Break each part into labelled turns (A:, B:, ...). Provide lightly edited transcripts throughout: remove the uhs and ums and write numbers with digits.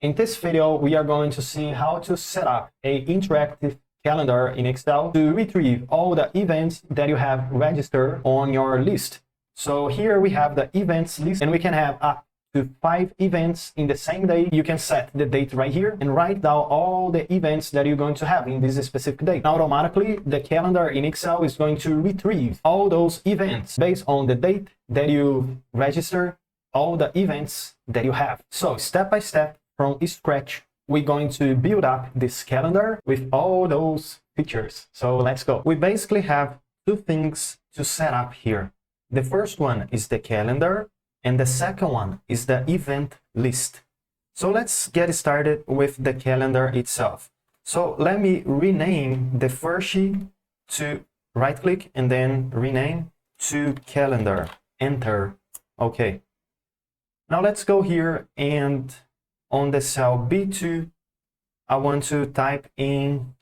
A: In this video, we are going to see how to set up an interactive calendar in Excel to retrieve all the events that you have registered on your list. So here we have the events list, and we can have up to 5 events in the same day. You can set the date right here and write down all the events that you're going to have in this specific date. Automatically, the calendar in Excel is going to retrieve all those events based on the date that you register all the events that you have. So step by step, from scratch, we're going to build up this calendar with all those features. So let's go. We basically have 2 things to set up here. The first one is the calendar, and the second one is the event list. So let's get started with the calendar itself. So let me rename the first sheet to right click and then rename to calendar. Enter. Okay. Now let's go here, and on the cell B2, I want to type in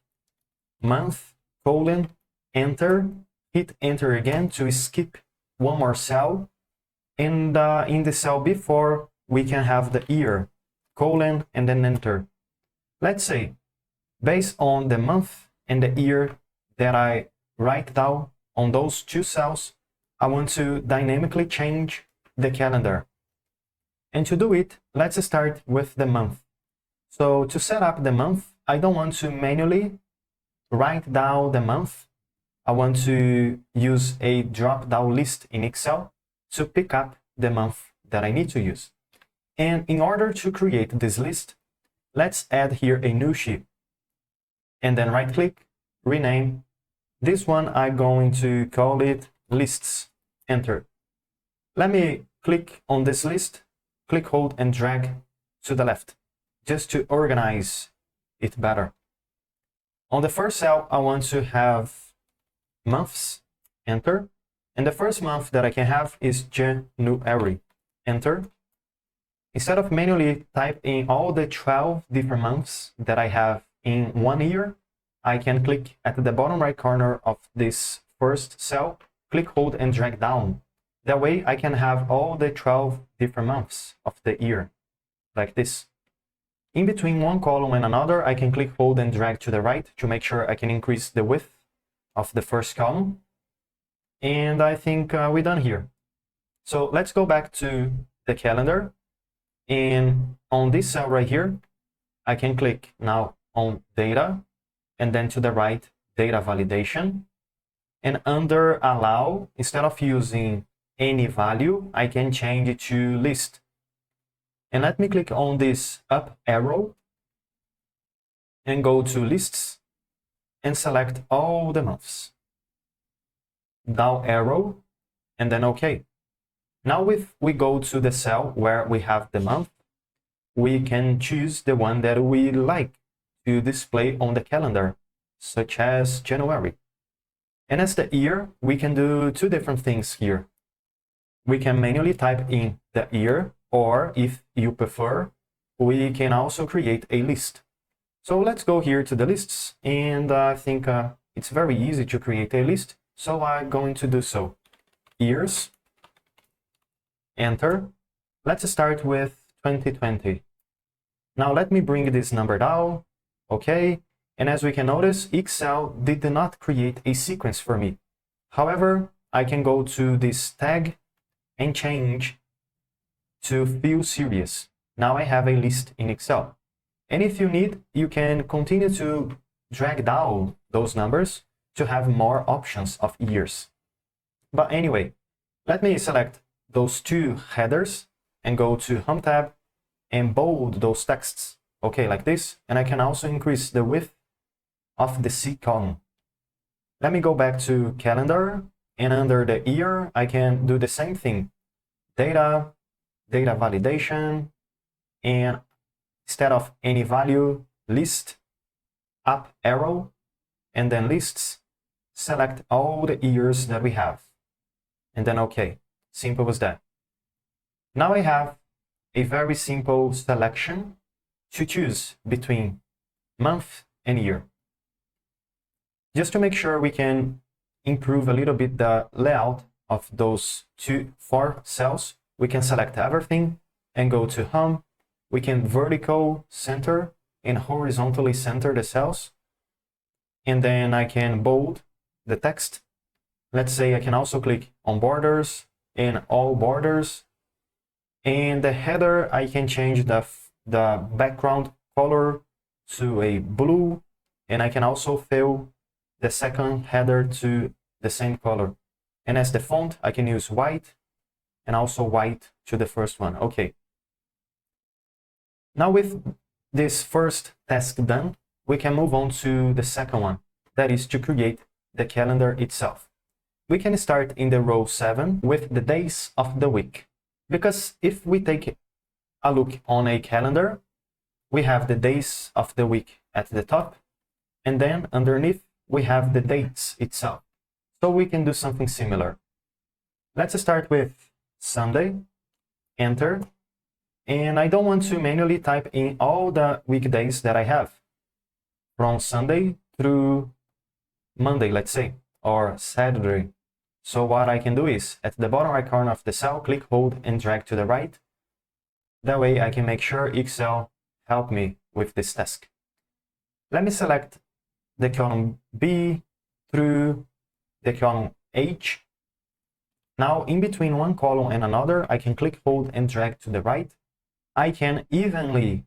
A: month, colon, enter, hit enter again to skip one more cell. And in the cell B4, we can have the year, colon, and then enter. Let's say, based on the month and the year that I write down on those 2 cells, I want to dynamically change the calendar. And to do it, let's start with the month. So to set up the month, I don't want to manually write down the month. I want to use a drop-down list in Excel to pick up the month that I need to use. And in order to create this list, let's add here a new sheet. And then right-click, rename. This one I'm going to call it lists. Enter. Let me click on this list. Click, hold, and drag to the left, just to organize it better. On the first cell, I want to have months, enter. And the first month that I can have is January, enter. Instead of manually typing all the 12 different months that I have in one year, I can click at the bottom right corner of this first cell, click, hold, and drag down. That way I can have all the 12 different months of the year, like this. In between one column and another, I can click, hold, and drag to the right to make sure I can increase the width of the first column. And I think we're done here. So let's go back to the calendar. And on this cell right here, I can click now on data, and then to the right, data validation. And under allow, instead of using any value, I can change it to list. And let me click on this up arrow and go to lists and select all the months. Down arrow and then OK. Now if we go to the cell where we have the month, we can choose the one that we like to display on the calendar, such as January. And as the year, we can do 2 different things here. We can manually type in the year, or if you prefer, we can also create a list. So let's go here to the lists, and I think it's very easy to create a list, so I'm going to do so. Years, enter. Let's start with 2020. Now let me bring this number down, okay, and as we can notice, Excel did not create a sequence for me. However, I can go to this tag and change to fill series. Now I have a list in Excel. And if you need, you can continue to drag down those numbers to have more options of years. But anyway, let me select those 2 headers and go to Home tab and bold those texts. Okay, like this. And I can also increase the width of the C column. Let me go back to calendar, and under the year, I can do the same thing. Data, data validation, and instead of any value, list, up arrow, and then lists, select all the years that we have. And then OK, simple as that. Now I have a very simple selection to choose between month and year. Just to make sure we can improve a little bit the layout of those 4 cells, we can select everything and go to Home, we can vertical center and horizontally center the cells. And then I can bold the text. Let's say I can also click on borders and all borders. And the header, I can change the background color to a blue. And I can also fill the second header to the same color. And as the font, I can use white and also white to the first one. Okay. Now with this first task done, we can move on to the second one, that is to create the calendar itself. We can start in the row 7 with the days of the week. Because if we take a look on a calendar, we have the days of the week at the top, and then underneath we have the dates itself. So we can do something similar. Let's start with Sunday, enter, and I don't want to manually type in all the weekdays that I have from Sunday through Monday, let's say, or Saturday. So what I can do is at the bottom right corner of the cell, click, hold, and drag to the right. That way I can make sure Excel help me with this task. Let me select the column B through the column H. Now in between one column and another, I can click, hold, and drag to the right. I can evenly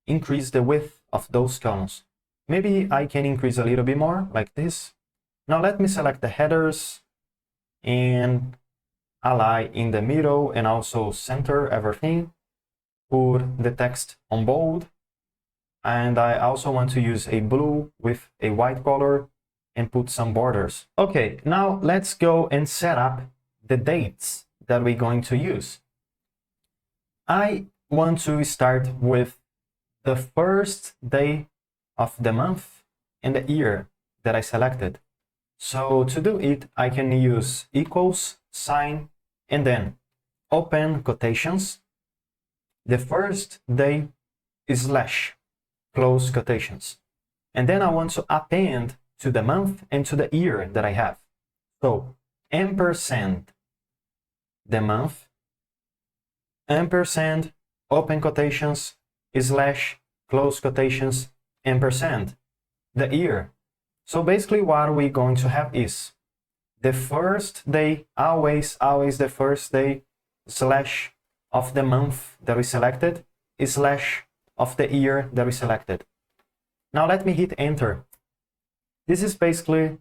A: increase the width of those columns. Maybe I can increase a little bit more, like this. Now let me select the headers and align in the middle and also center everything. Put the text on bold. And I also want to use a blue with a white color and put some borders. Okay, now let's go and set up the dates that we're going to use. I want to start with the first day of the month and the year that I selected. So to do it, I can use equals sign and then open quotations. The first day is slash, close quotations. And then I want to append to the month and to the year that I have. So ampersand the month, ampersand, open quotations, slash, close quotations, ampersand, the year. So basically what we're going to have is the first day, always the first day, slash of the month that we selected, slash of the year that we selected. Now let me hit enter. This is basically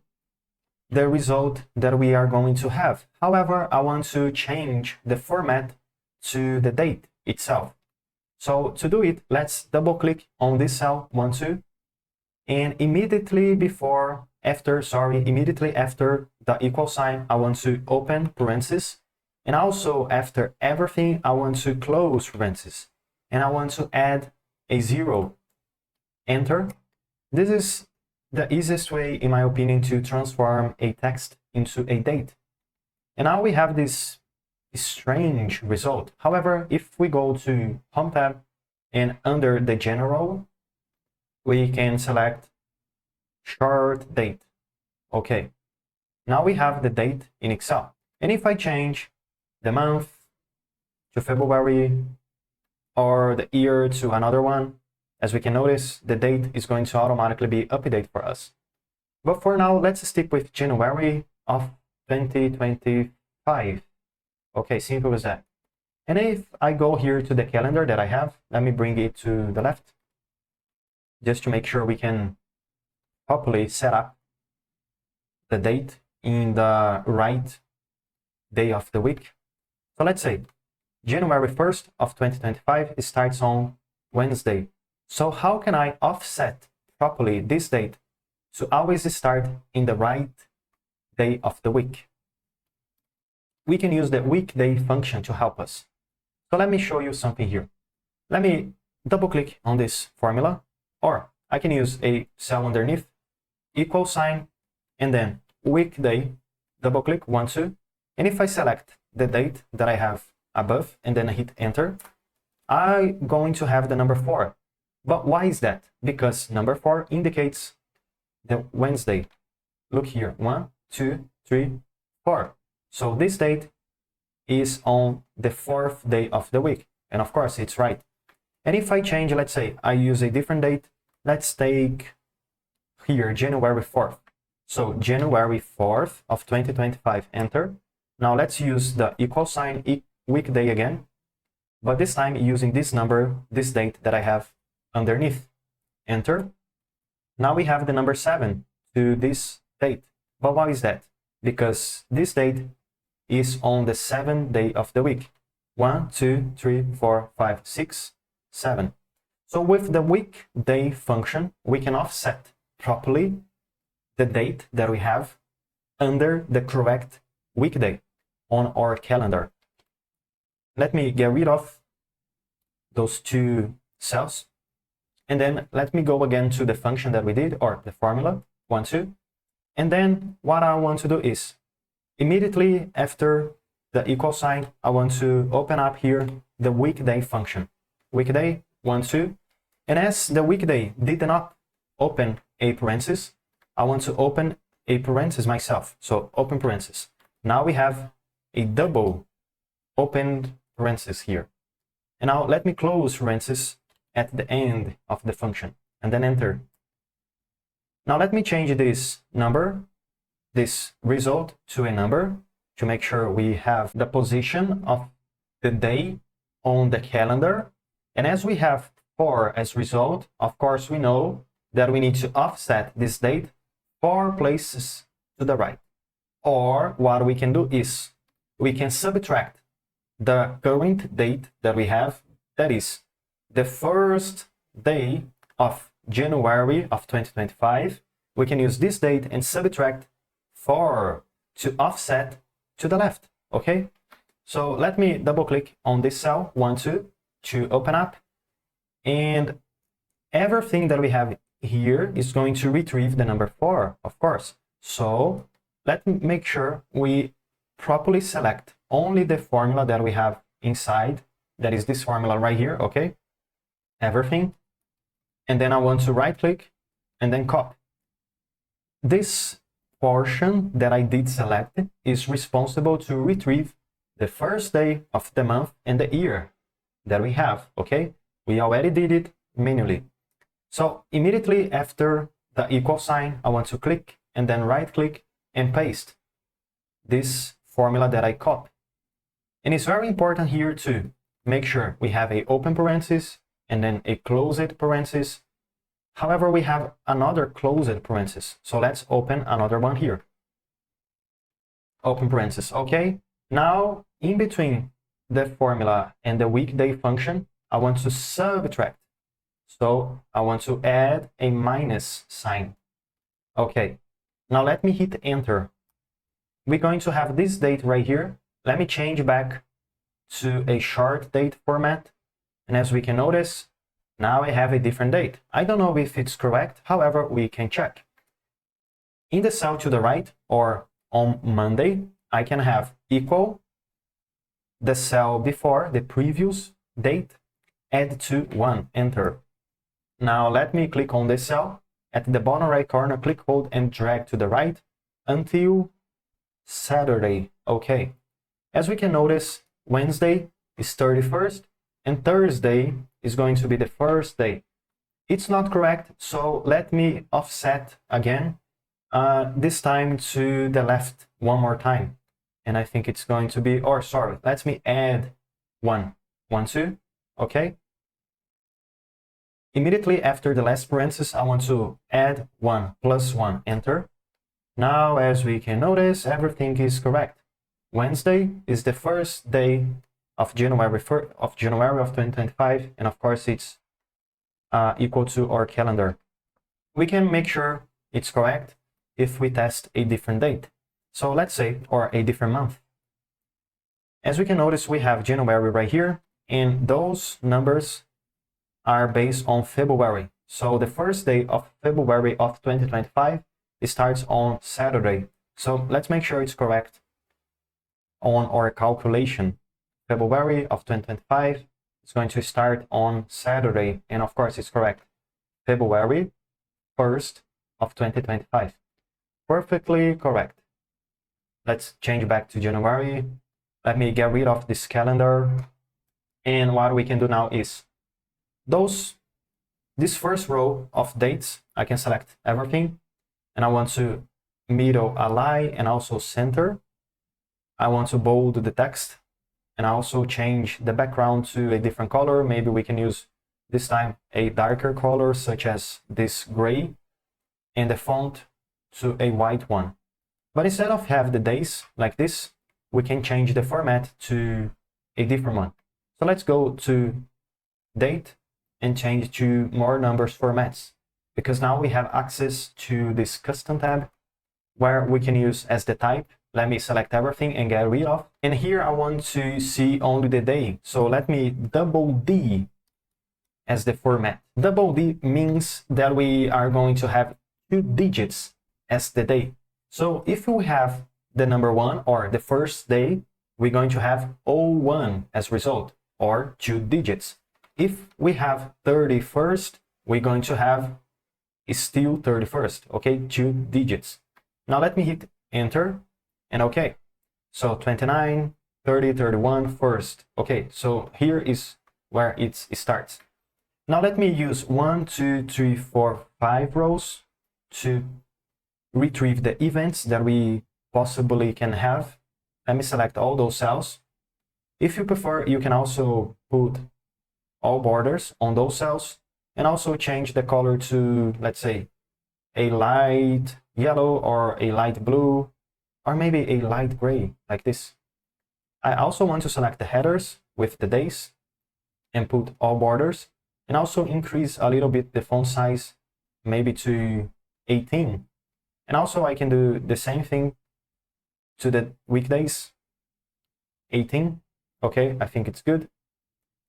A: the result that we are going to have. However, I want to change the format to the date itself. So to do it, let's double click on this cell 1, 2, and immediately after the equal sign, I want to open parentheses, and also after everything, I want to close parentheses, and I want to add a 0. Enter. This is the easiest way, in my opinion, to transform a text into a date. And now we have this strange result. However, if we go to Home tab and under the General, we can select Short Date. Okay. Now we have the date in Excel. And if I change the month to February or the year to another one, as we can notice, the date is going to automatically be updated for us. But for now, let's stick with January of 2025. Okay, simple as that. And if I go here to the calendar that I have, let me bring it to the left, just to make sure we can properly set up the date in the right day of the week. So let's say January 1st of 2025 starts on Wednesday. So how can I offset properly this date to always start in the right day of the week? We can use the weekday function to help us. So let me show you something here. Let me double click on this formula, or I can use a cell underneath, equal sign, and then weekday, double click, 1, 2. And if I select the date that I have above and then I hit enter, I'm going to have the number 4. But why is that? Because number 4 indicates the Wednesday. Look here, 1, 2, 3, 4. So this date is on the 4th day of the week. And of course, it's right. And if I change, let's say I use a different date, let's take here January 4th. So January 4th of 2025, enter. Now let's use the equal sign weekday again, but this time using this number, this date that I have underneath, enter. Now we have the number 7 to this date. But why is that? Because this date is on the 7th day of the week. 1, 2, 3, 4, 5, 6, 7. So with the weekday function, we can offset properly the date that we have under the correct weekday on our calendar. Let me get rid of those two cells. And then let me go again to the function that we did, or the formula, 1, 2. And then what I want to do is, immediately after the equal sign, I want to open up here the weekday function. Weekday, 1, 2. And as the weekday did not open a parenthesis, I want to open a parenthesis myself. So open parenthesis. Now we have a double opened parenthesis here. And now let me close parenthesis at the end of the function and then enter. Now let me change this number, this result, to a number to make sure we have the position of the day on the calendar. And as we have 4 as result, of course we know that we need to offset this date 4 places to the right. Or what we can do is we can subtract the current date that we have, that is the first day of January of 2025. We can use this date and subtract 4 to offset to the left. Okay, so let me double click on this cell 1, 2 to open up, and everything that we have here is going to retrieve the number 4, of course. So let's make sure we properly select only the formula that we have inside, that is this formula right here. Okay, everything. And then I want to right click and then copy. This portion that I did select is responsible to retrieve the first day of the month and the year that we have. Okay, we already did it manually. So immediately after the equal sign, I want to click and then right click and paste this formula that I copied. And it's very important here to make sure we have a open parenthesis and then a closed parenthesis. However, we have another closed parenthesis. So let's open another one here. Open parenthesis. Okay. Now, in between the formula and the weekday function, I want to subtract. So I want to add a minus sign. Okay. Now let me hit enter. We're going to have this date right here. Let me change back to a short date format. And as we can notice, now I have a different date. I don't know if it's correct. However, we can check. In the cell to the right, or on Monday, I can have equal the cell before the previous date, add to 1, enter. Now let me click on this cell. At the bottom right corner, click, hold, and drag to the right until Saturday. Okay. As we can notice, Wednesday is 31st, and Thursday is going to be the first day. It's not correct, so let me offset again, this time to the left one more time. And I think it's going to be, or sorry, let me add 1, 1, 2, okay? Immediately after the last parenthesis, I want to add 1 plus 1, enter. Now, as we can notice, everything is correct. Wednesday is the first day of January of 2025, and of course it's equal to our calendar. We can make sure it's correct if we test a different date. So let's say, or a different month. As we can notice, we have January right here, and those numbers are based on February. So the first day of February of 2025, it starts on Saturday. So let's make sure it's correct on our calculation. February of 2025 is going to start on Saturday, and of course it's correct. February 1st of 2025. Perfectly correct. Let's change back to January. Let me get rid of this calendar. And what we can do now is this first row of dates, I can select everything, and I want to middle align and also center. I want to bold the text and also change the background to a different color. Maybe we can use this time a darker color, such as this gray, and the font to a white one. But instead of have the days like this, we can change the format to a different one. So let's go to date and change to more numbers formats, because now we have access to this custom tab where we can use as the type. Let me select everything and get rid of. And here I want to see only the day. So let me double D as the format. Double D means that we are going to have 2 digits as the day. So if we have the number 1 or the first day, we're going to have 01 as result, or 2 digits. If we have 31st, we're going to have still 31st, okay, 2 digits. Now let me hit enter and okay. So 29, 30, 31, first. Okay, so here is where it starts. Now let me use 1, 2, 3, 4, 5 rows to retrieve the events that we possibly can have. Let me select all those cells. If you prefer, you can also put all borders on those cells and also change the color to, let's say, a light yellow or a light blue, or maybe a light gray, like this. I also want to select the headers with the days and put all borders, and also increase a little bit the font size, maybe to 18. And also I can do the same thing to the weekdays, 18. Okay, I think it's good.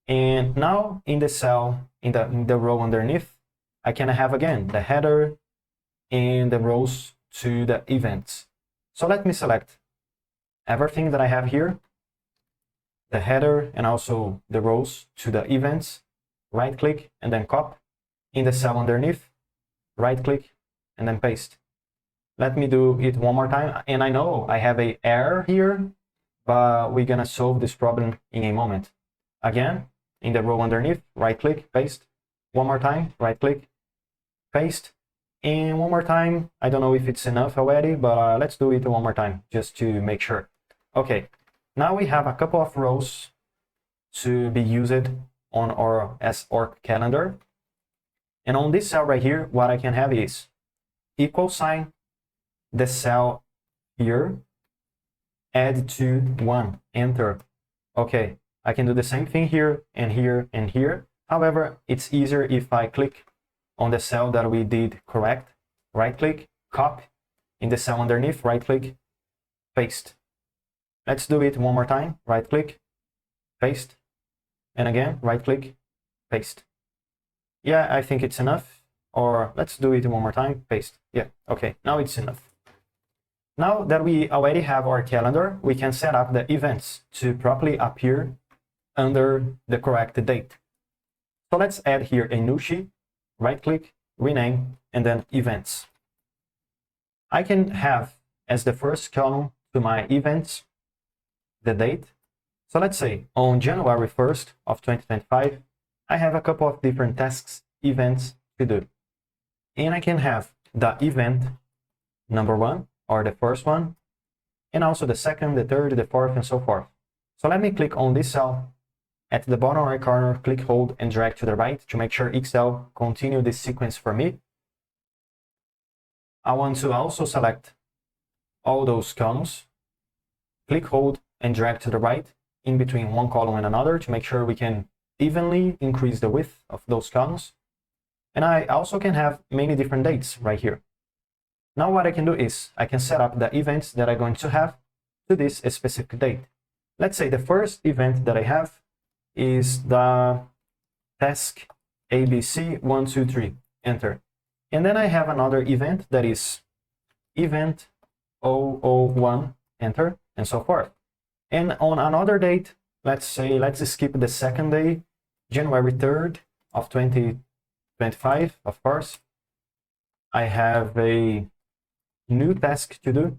A: And now in the cell, in the row underneath, I can have again the header and the rows to the events. So let me select everything that I have here, the header and also the rows to the events, right click and then copy. In the cell underneath, right click and then paste. Let me do it one more time. And I know I have an error here, but we're gonna solve this problem in a moment. Again, in the row underneath, right click, paste. One more time, right click, paste. And one more time, I don't know if it's enough already, but let's do it one more time just to make sure. Okay, now we have a couple of rows to be used on our org calendar. And on this cell right here, what I can have is equal sign, the cell here, add to 1, enter. Okay, I can do the same thing here and here and here. However, it's easier if I click on the cell that we did correct, right click, copy, in the cell underneath, right click, paste. Let's do it one more time, right click, paste, and again, right click, paste. Yeah, I think it's enough. Or let's do it one more time, paste. Yeah, okay, now it's enough. Now that we already have our calendar, we can set up the events to properly appear under the correct date. So let's add here a new sheet, right click, rename, and then events. I can have as the first column to my events the date. So let's say on January 1st of 2025, I have a couple of different tasks, events to do. And I can have the event number 1 or the first one, and also the second, the third, the fourth, and so forth. So let me click on this cell. At the bottom right corner, click, hold, and drag to the right to make sure Excel continue this sequence for me. I want to also select all those columns. Click, hold, and drag to the right in between one column and another to make sure we can evenly increase the width of those columns. And I also can have many different dates right here. Now what I can do is I can set up the events that I'm going to have to this specific date. Let's say the first event that I have is the task ABC123, enter. And then I have another event that is event 001, enter, and so forth. And on another date, let's say, let's skip the second day, January 3rd of 2025, of course. I have a new task to do,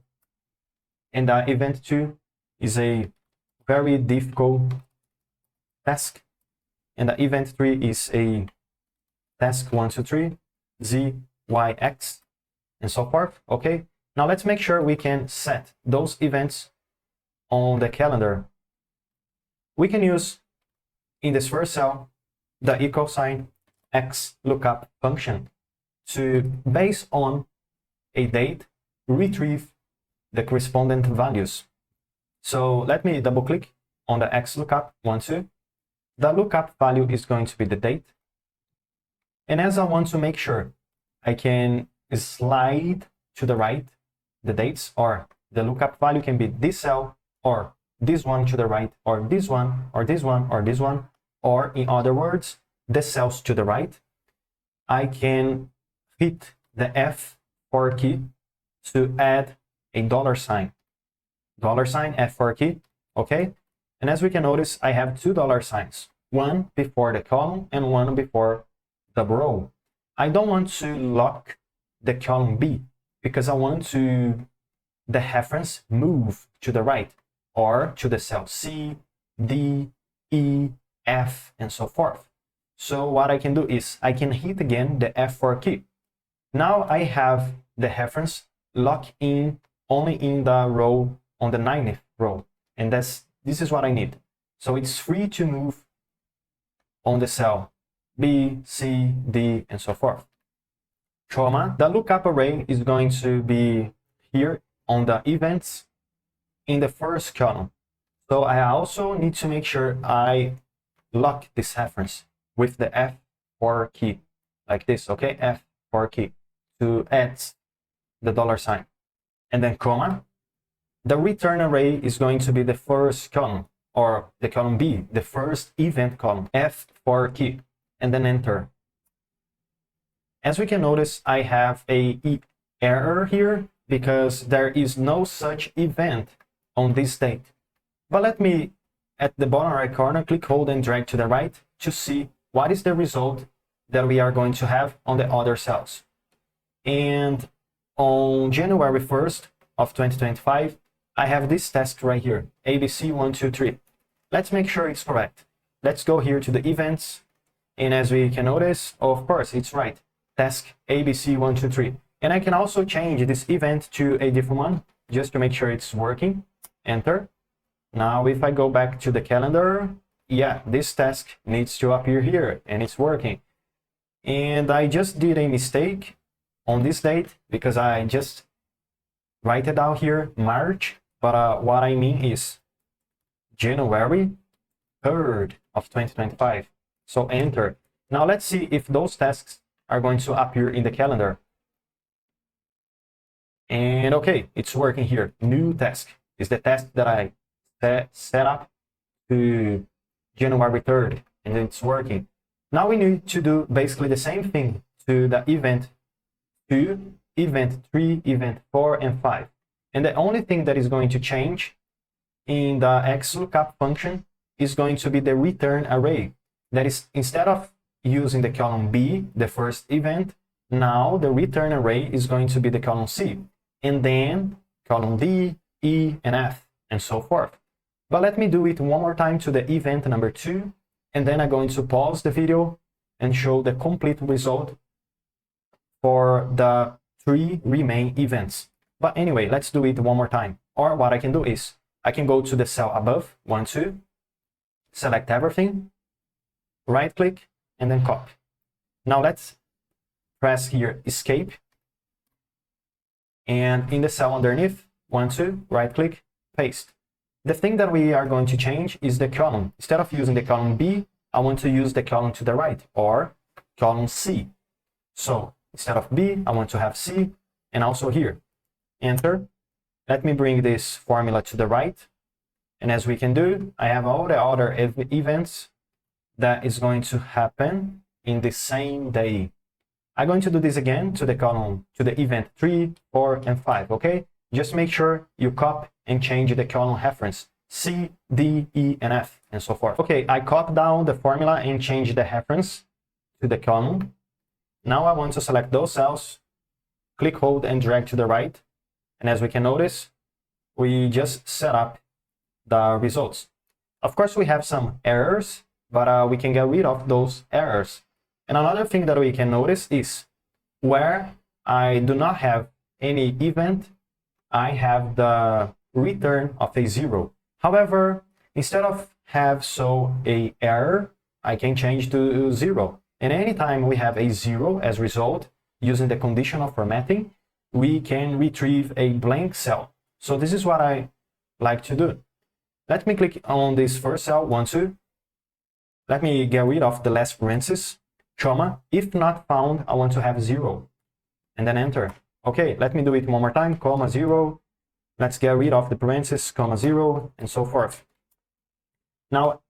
A: and event 2 is a very difficult task. and the event 3 is a task 1, 2, 3, Z, Y, X, and so forth. Okay, now let's make sure we can set those events on the calendar. We can use in this first cell the equal sign XLOOKUP function to, based on a date, retrieve the correspondent values. So let me double click on the XLOOKUP 1, 2. The lookup value is going to be the date. And as I want to make sure I can slide to the right the dates, or the lookup value can be this cell, or this one to the right, or this one, or this one, or this one, or in other words, the cells to the right, I can hit the F4 key to add a $sign. F4 key, okay? And as we can notice, I have two $signs, one before the column and one before the row. I don't want to lock the column B because I want the reference move to the right or to the cell C, D, E, F, and so forth. So what I can do is I can hit again the F4 key. Now I have the reference locked in only in the row on the 9th row, and this is what I need. So it's free to move on the cell B, C, D, and so forth. Comma, the lookup array is going to be here on the events in the first column. So I also need to make sure I lock this reference with the F4 key, like this, okay? F4 key to add the $sign. And then comma, the return array is going to be the first column, or the column B, the first event column, F4 key, and then enter. As we can notice, I have a error here because there is no such event on this date. But let me, at the bottom right corner, click, hold, and drag to the right to see what is the result that we are going to have on the other cells. And on January 1st of 2025, I have this task right here, ABC123. Let's make sure it's correct. Let's go here to the events, and as we can notice, of course, it's right. Task ABC123. And I can also change this event to a different one, just to make sure it's working. Enter. Now, if I go back to the calendar, yeah, this task needs to appear here, and it's working. And I just did a mistake on this date, because I just write it out here, March, but what I mean is January 3rd of 2025. So enter. Now let's see if those tasks are going to appear in the calendar. And okay, it's working here. New task is the task that I set up to January 3rd, and it's working. Now we need to do basically the same thing to the event 2, event 3, event 4, and 5. And the only thing that is going to change in the XLOOKUP function is going to be the return array. That is, instead of using the column B, the first event, now the return array is going to be the column C, and then column D, E, and F, and so forth. But let me do it one more time to the event number 2, and then I'm going to pause the video and show the complete result for the 3 remaining events. But anyway, let's do it one more time. Or what I can do is, I can go to the cell above, 1, 2, select everything, right click, and then copy. Now let's press here escape, and in the cell underneath, 1, 2, right click, paste. The thing that we are going to change is the column. Instead of using the column B, I want to use the column to the right, or column C. So instead of B, I want to have C, and also here. Enter. Let me bring this formula to the right. And as we can do, I have all the other events that is going to happen in the same day. I'm going to do this again to the column, to the event 3, 4, and 5, okay? Just make sure you copy and change the column reference, C, D, E, and F, and so forth. Okay, I copy down the formula and change the reference to the column. Now I want to select those cells, click, hold, and drag to the right. And as we can notice, we just set up the results. Of course, we have some errors but we can get rid of those errors. And another thing that we can notice is where I do not have any event, I have the return of a 0. However, instead of have a error, I can change to 0. And anytime we have a 0 as result, using the conditional formatting, we can retrieve a blank cell. So this is what I like to do. Let me click on this first cell, 1, 2. Let me get rid of the last parenthesis, comma. If not found, I want to have 0. And then enter. Okay, let me do it one more time, comma, 0. Let's get rid of the parenthesis, comma, 0, and so forth. Now,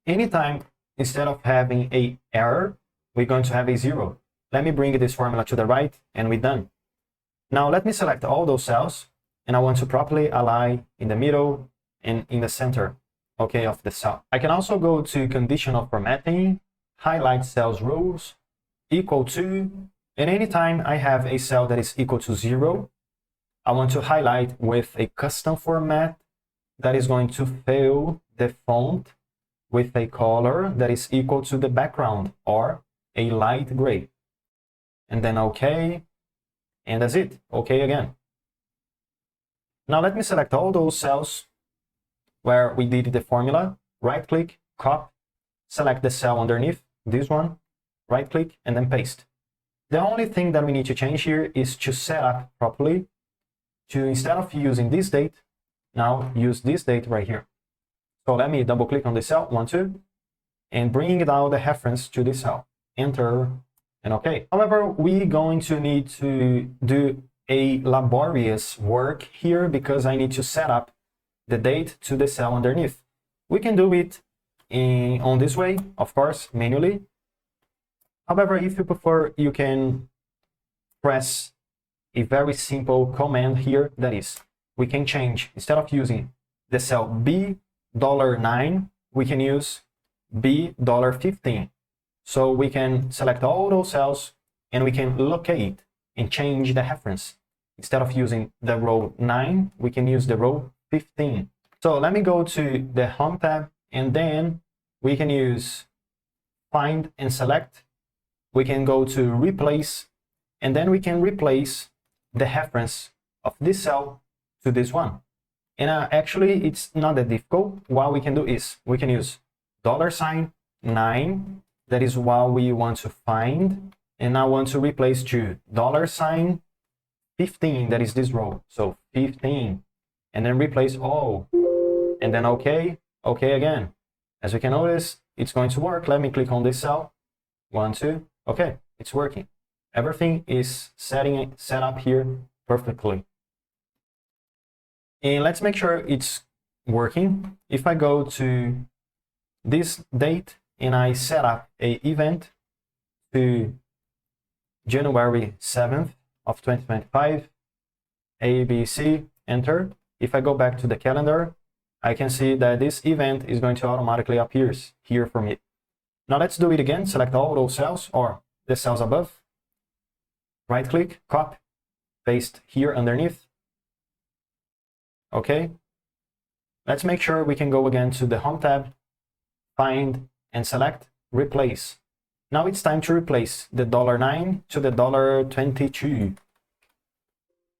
A: anytime instead of having a error, we're going to have a 0. Let me bring this formula to the right, and we're done. Now, let me select all those cells, and I want to properly align in the middle and in the center, okay, of the cell. I can also go to conditional formatting, highlight cells rows, equal to, and anytime I have a cell that is equal to 0, I want to highlight with a custom format that is going to fill the font with a color that is equal to the background or a light gray. And then OK, and that's it. OK again. Now let me select all those cells where we did the formula, right click, copy, select the cell underneath, this one, right click, and then paste. The only thing that we need to change here is to set up properly to, instead of using this date, now use this date right here. So let me double click on the cell, 1, 2, and bring down the reference to this cell. Enter, and OK. However, we're going to need to do a laborious work here because I need to set up the date to the cell underneath. We can do it on this way, of course, manually. However, if you prefer, you can press a very simple command here. That is, we can change, instead of using the cell $9, we can use $15. So we can select all those cells and we can locate and change the reference. Instead of using the row 9, we can use the row 15. So let me go to the Home tab, and then we can use Find and Select. We can go to Replace, and then we can replace the reference of this cell to this one. And actually, it's not that difficult. What we can do is we can use $9, that is what we want to find, and I want to replace to $15, that is this row, so 15, and then replace all, and then OK, OK again. As you can notice, it's going to work. Let me click on this cell, 1, 2, OK, it's working. Everything is set up here perfectly. And let's make sure it's working. If I go to this date and I set up an event to January 7th of 2025, ABC, enter. If I go back to the calendar, I can see that this event is going to automatically appear here for me. Now let's do it again. Select all those cells or the cells above. Right click, copy, paste here underneath. Okay. Let's make sure we can go again to the Home tab, find and select replace. Now it's time to replace the $9 to the $22.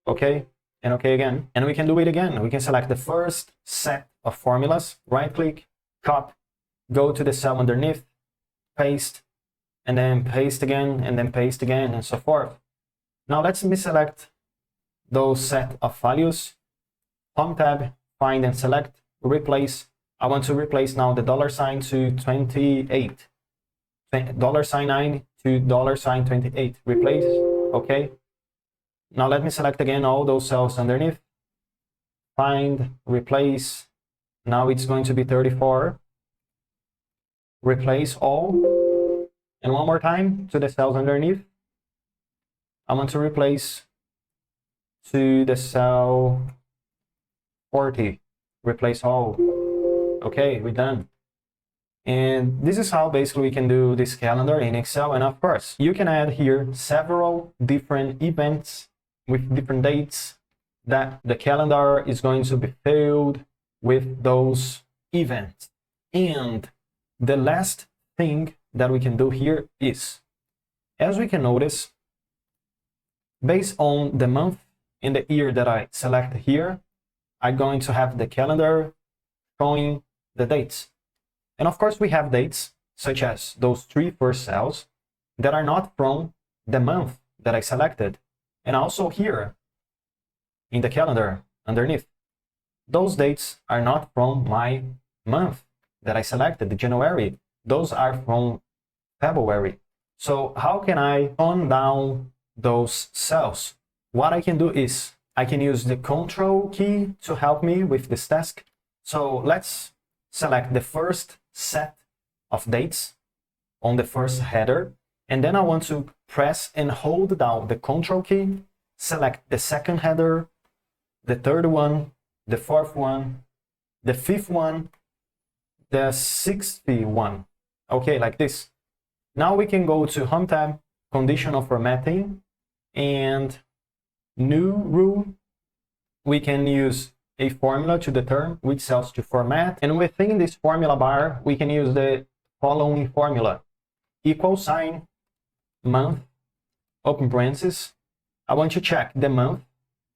A: Okay, and OK again. And we can do it again. We can select the first set of formulas, right click, copy, go to the cell underneath, paste, and then paste again, and then paste again, and so forth. Now let's select those set of values. Home tab, find and select, replace. I want to replace now the $sign to 28. $9 to $28. Replace. OK. Now let me select again all those cells underneath. Find, replace. Now it's going to be 34. Replace all. And one more time to the cells underneath. I want to replace to the cell 40. Replace all. Okay, we're done. And this is how basically we can do this calendar in Excel. And of course, you can add here several different events with different dates that the calendar is going to be filled with those events. And the last thing that we can do here is, as we can notice, based on the month and the year that I select here, I'm going to have the calendar showing the dates. And of course, we have dates, such as those 3 first cells, that are not from the month that I selected. And also here, in the calendar underneath, those dates are not from my month that I selected, the January. Those are from February. So how can I tone down those cells? What I can do is I can use the Control key to help me with this task. So let's select the first set of dates on the first header, and then I want to press and hold down the Control key, select the second header, the third one, the fourth one, the fifth one, the 60th one. Okay, like this. Now we can go to Home tab, Conditional Formatting, and New Rule. We can use a formula to determine which cells to format. And within this formula bar, we can use the following formula. Equal sign, month, open parentheses. I want to check the month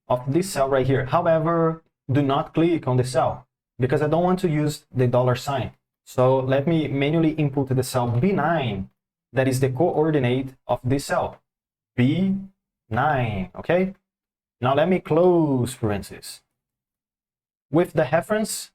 A: of this cell right here. However, do not click on the cell because I don't want to use the $sign. So let me manually input the cell B9, that is the coordinate of this cell, B9, okay? Now let me close parentheses. With the reference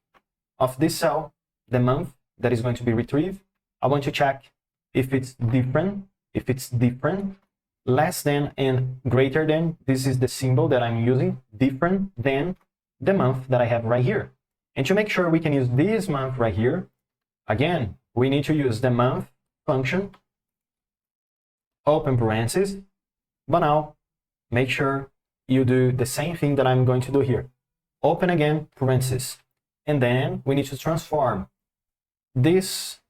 A: of this cell, the month that is going to be retrieved, I want to check if it's different. If it's different, less than and greater than, this is the symbol that I'm using, different than the month that I have right here. And to make sure we can use this month right here, again, we need to use the month function, open parentheses, but now make sure you do the same thing that I'm going to do here. Open again, parentheses. And then we need to transform this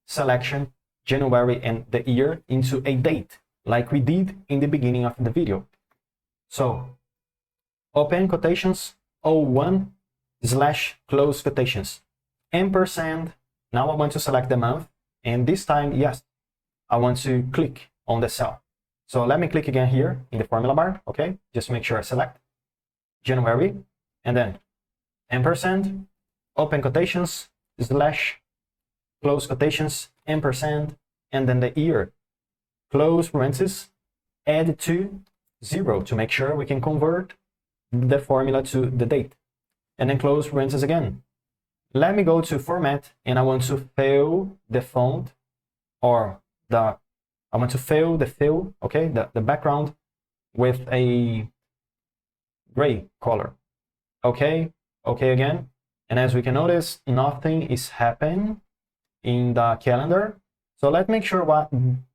A: selection, January and the year, into a date, like we did in the beginning of the video. So, open quotations, 01 slash close quotations, ampersand. Now I want to select the month, and this time, yes, I want to click on the cell. So let me click again here in the formula bar, okay? Just make sure I select January, and then ampersand, open quotations, slash, close quotations, ampersand, and then the year, close parentheses, add to 0 to make sure we can convert the formula to the date, and then close parentheses again. Let me go to format, and I want to fill the font, or I want to fill the fill, okay, the background with a gray color. Okay, okay again. And as we can notice, nothing is happening in the calendar. So let's make sure what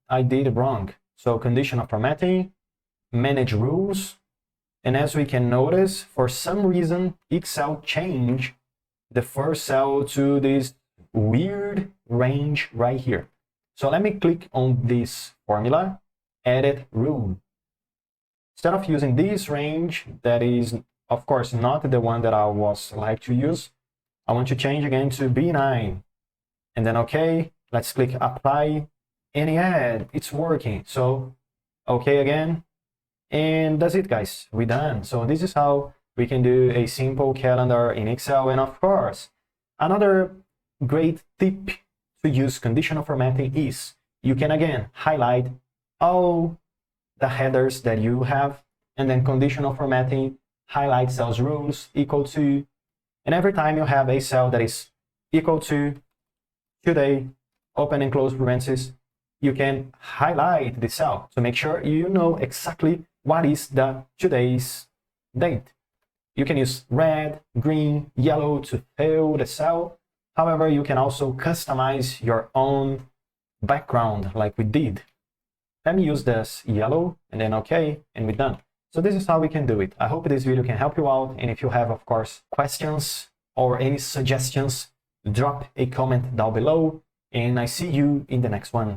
A: I did wrong. So conditional formatting, manage rules. And as we can notice, for some reason, Excel changed the first cell to this weird range right here. So let me click on this formula, edit rule. Instead of using this range, that is, of course, not the one that I was like to use, I want to change again to B9. And then, okay, let's click apply, and yeah, it's working. So, okay again. And that's it, guys. We're done. So this is how we can do a simple calendar in Excel. And of course, another great tip to use conditional formatting is you can again highlight all the headers that you have, and then conditional formatting highlight cells rules equal to, and every time you have a cell that is equal to today, open and close parentheses, you can highlight the cell to make sure you know exactly what is the today's date. You can use red, green, yellow to fill the cell. However, you can also customize your own background like we did. Let me use this yellow, and then okay, and we're done. So this is how we can do it. I hope this video can help you out. And if you have, of course, questions or any suggestions, drop a comment down below. And I see you in the next one.